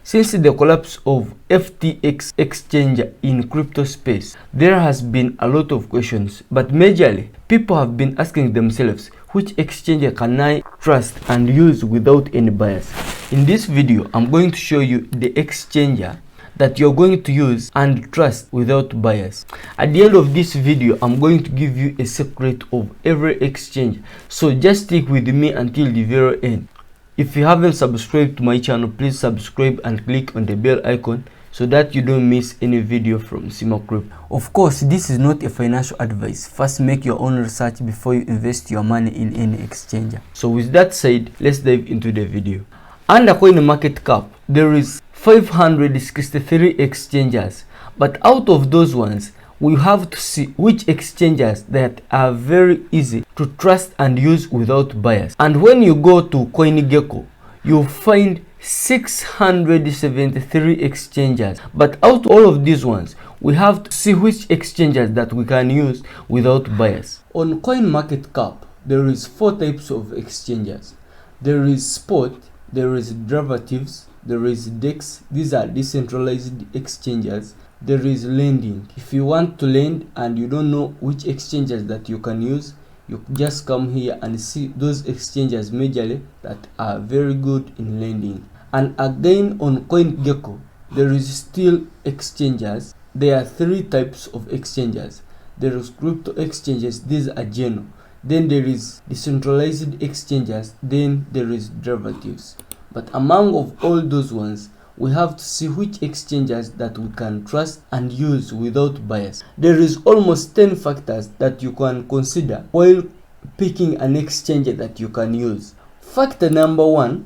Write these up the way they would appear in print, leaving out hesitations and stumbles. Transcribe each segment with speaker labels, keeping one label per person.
Speaker 1: Since the collapse of FTX exchange in crypto space, there has been a lot of questions, but majorly people have been asking themselves, which exchange can I trust and use without any bias? In this video, I'm going to show you the exchanger that you're going to use and trust without bias. At the end of this video, I'm going to give you a secret of every exchange, so just stick with me until the very end. If you haven't subscribed to my channel, please subscribe and click on the bell icon so that you don't miss any video from Simo Crypto. Of course, this is not a financial advice. First, make your own research before you invest your money in any exchanger. So with that said, let's dive into the video. Under CoinMarketCap, there is 563 exchanges, but out of those ones, we have to see which exchanges that are very easy to trust and use without bias. And when you go to CoinGecko, you'll find 673 exchanges, but out of all of these ones, we have to see which exchanges that we can use without bias. On CoinMarketCap, there is 4 types of exchanges. There is spot, there is derivatives, there is DEX, these are decentralized exchanges. There is lending. If you want to lend and you don't know which exchanges that you can use, you just come here and see those exchanges majorly that are very good in lending. And again on CoinGecko, there is still exchanges. There are 3 types of exchanges. There is crypto exchanges, these are general. Then there is decentralized exchanges, then there is derivatives. But among of all those ones, we have to see which exchanges that we can trust and use without bias. There is almost 10 factors that you can consider while picking an exchange that you can use. Factor number 1,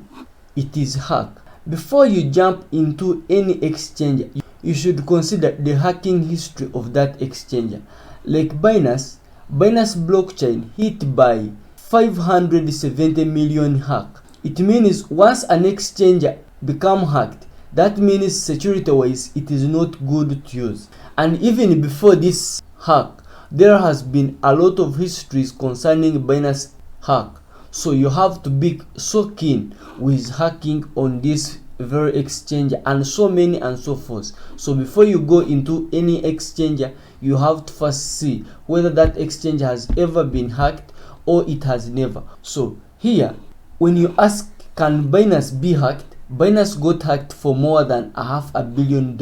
Speaker 1: it is hack. Before you jump into any exchange, you should consider the hacking history of that exchange. Like Binance blockchain hit by 570 million hack. It means once an exchange become hacked, that means security wise it is not good to use. And even before this hack, there has been a lot of histories concerning Binance hack. So you have to be so keen with hacking on this very exchange and so many and so forth. So before you go into any exchange, you have to first see whether that exchange has ever been hacked or it has never. So here, when you ask, can Binance be hacked? Binance got hacked for more than $500 million.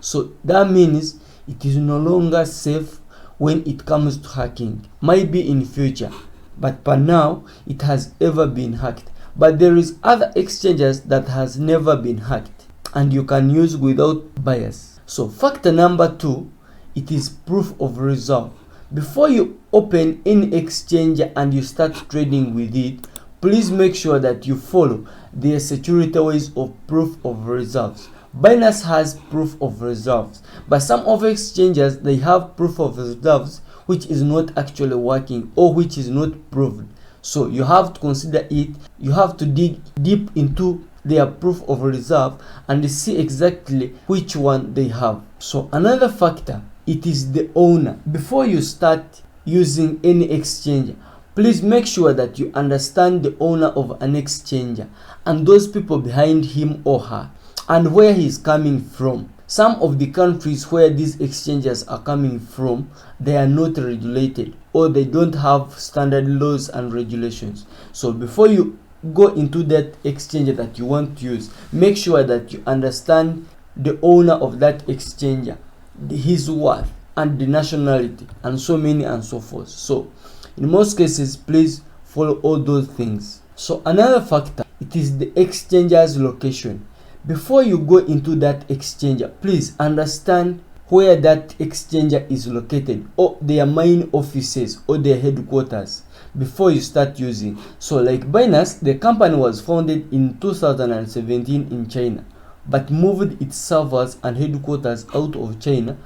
Speaker 1: So that means it is no longer safe when it comes to hacking. Might be in future, but for now it has ever been hacked. But there is other exchanges that has never been hacked and you can use without bias. So factor number 2, it is proof of reserve. Before you open any exchange and you start trading with it, please make sure that you follow the security ways of proof of reserves. Binance has proof of reserves, but some of exchanges, they have proof of reserves which is not actually working or which is not proved. So you have to consider it. You have to dig deep into their proof of reserve and see exactly which one they have. So another factor, it is the owner. Before you start using any exchange, please make sure that you understand the owner of an exchanger and those people behind him or her and where he is coming from. Some of the countries where these exchanges are coming from, they are not regulated or they don't have standard laws and regulations. So before you go into that exchange that you want to use, make sure that you understand the owner of that exchanger, his worth and the nationality and so many and so forth. So in most cases, please follow all those things. So another factor, it is the exchanger's location. Before you go into that exchanger, please understand where that exchanger is located or their main offices or their headquarters before you start using. So like Binance, the company was founded in 2017 in China, but moved its servers and headquarters out of China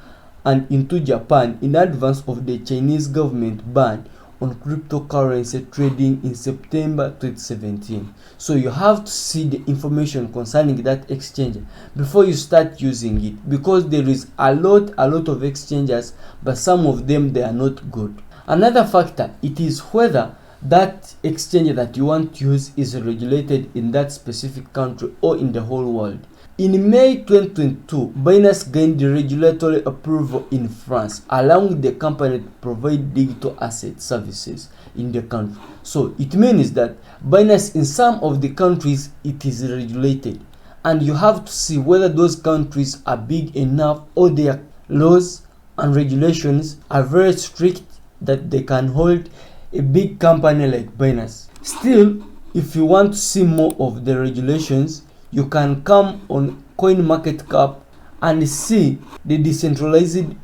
Speaker 1: and into Japan in advance of the Chinese government ban on cryptocurrency trading in September 2017. So you have to see the information concerning that exchange before you start using it, because there is a lot of exchanges, but some of them, they are not good. Another factor, it is whether that exchange that you want to use is regulated in that specific country or in the whole world. In May 2022, Binance gained regulatory approval in France, allowing the company to provide digital asset services in the country. So it means that Binance in some of the countries it is regulated, and you have to see whether those countries are big enough or their laws and regulations are very strict that they can hold a big company like Binance. Still, if you want to see more of the regulations, you can come on CoinMarketCap and see the decentralized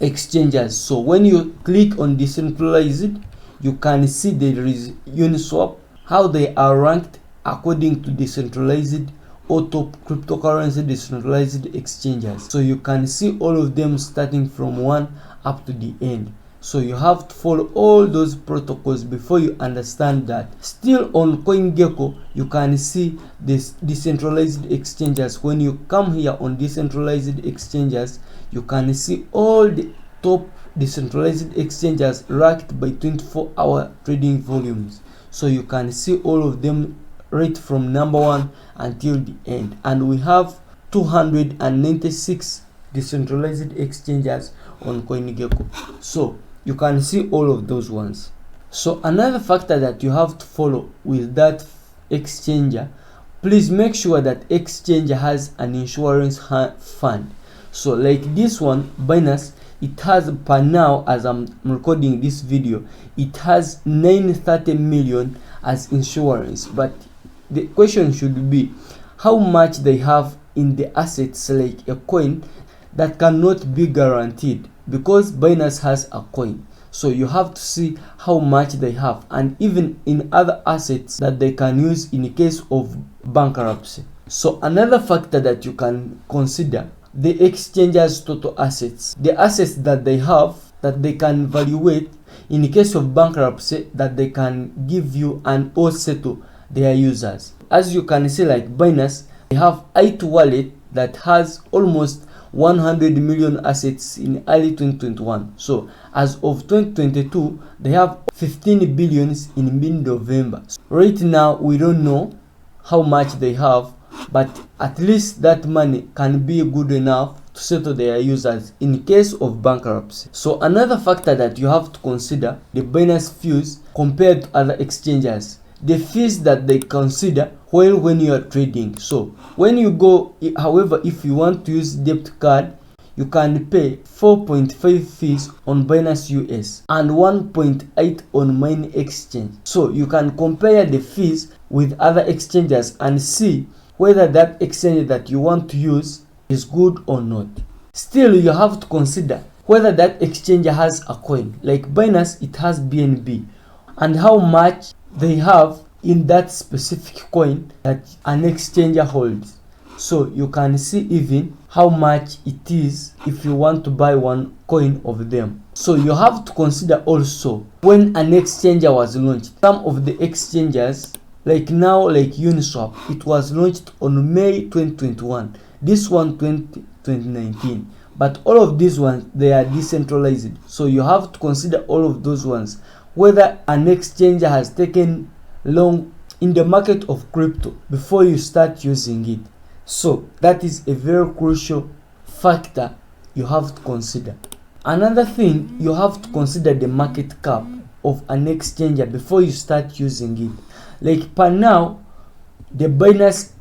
Speaker 1: exchanges. So when you click on decentralized, you can see there is Uniswap, how they are ranked according to decentralized or top cryptocurrency decentralized exchanges. So you can see all of them starting from one up to the end. So you have to follow all those protocols before you understand that. Still on CoinGecko, you can see this decentralized exchanges. When you come here on decentralized exchanges, you can see all the top decentralized exchanges ranked by 24-hour trading volumes. So you can see all of them right from number 1 until the end. And we have 296 decentralized exchanges on CoinGecko. So you can see all of those ones. So another factor that you have to follow with that exchanger, please make sure that exchanger has an insurance fund. So like this one, Binance, it has per now, as I'm recording this video, it has 930 million as insurance. But the question should be how much they have in the assets like a coin that cannot be guaranteed, because Binance has a coin. So you have to see how much they have, and even in other assets that they can use in case of bankruptcy. So another factor that you can consider, the exchanger's total assets, the assets that they have that they can evaluate in case of bankruptcy, that they can give you and or settle their users. As you can see, like Binance, they have it wallet that has almost 100 million assets in early 2021. So as of 2022, they have 15 billions in mid-November. So right now, we don't know how much they have, but at least that money can be good enough to settle their users in case of bankruptcy. So another factor that you have to consider, the Binance fees compared to other exchanges, the fees that they consider when you are trading. So when you go, however, if you want to use debit card, you can pay 4.5 fees on Binance US and 1.8 on main exchange. So you can compare the fees with other exchanges and see whether that exchange that you want to use is good or not. Still, you have to consider whether that exchange has a coin. Like Binance, it has BNB, and how much they have in that specific coin that an exchanger holds. So you can see even how much it is if you want to buy one coin of them. So you have to consider also when an exchanger was launched. Some of the exchangers, like now, like Uniswap, it was launched on May 2021. This one 2019. But all of these ones, they are decentralized. So you have to consider all of those ones, whether an exchanger has taken long in the market of crypto before you start using it. So that is a very crucial factor you have to consider. Another thing, you have to consider the market cap of an exchanger before you start using it. Like per now, the Binance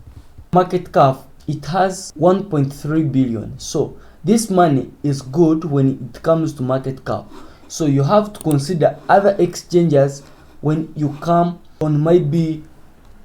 Speaker 1: market cap, it has 1.3 billion. So this money is good when it comes to market cap. So you have to consider other exchanges when you come on maybe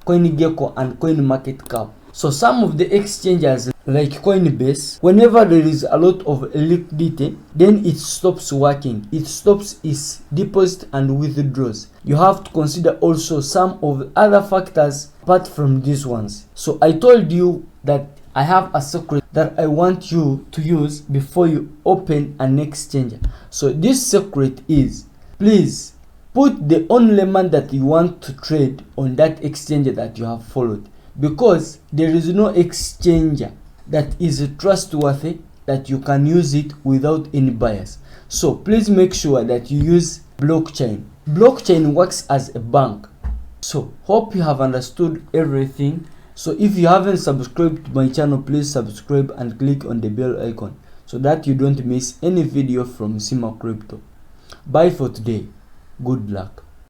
Speaker 1: CoinGecko and CoinMarketCap. So some of the exchanges like Coinbase, whenever there is a lot of liquidity, then it stops working. It stops its deposit and withdraws. You have to consider also some of the other factors apart from these ones. So I told you that I have a secret that I want you to use before you open an exchange. So this secret is, please put the only amount that you want to trade on that exchange that you have followed, because there is no exchanger that is trustworthy that you can use it without any bias. So please make sure that you use blockchain. Blockchain works as a bank. So hope you have understood everything. So if you haven't subscribed to my channel, please subscribe and click on the bell icon so that you don't miss any video from Sima Crypto. Bye for today. Good luck.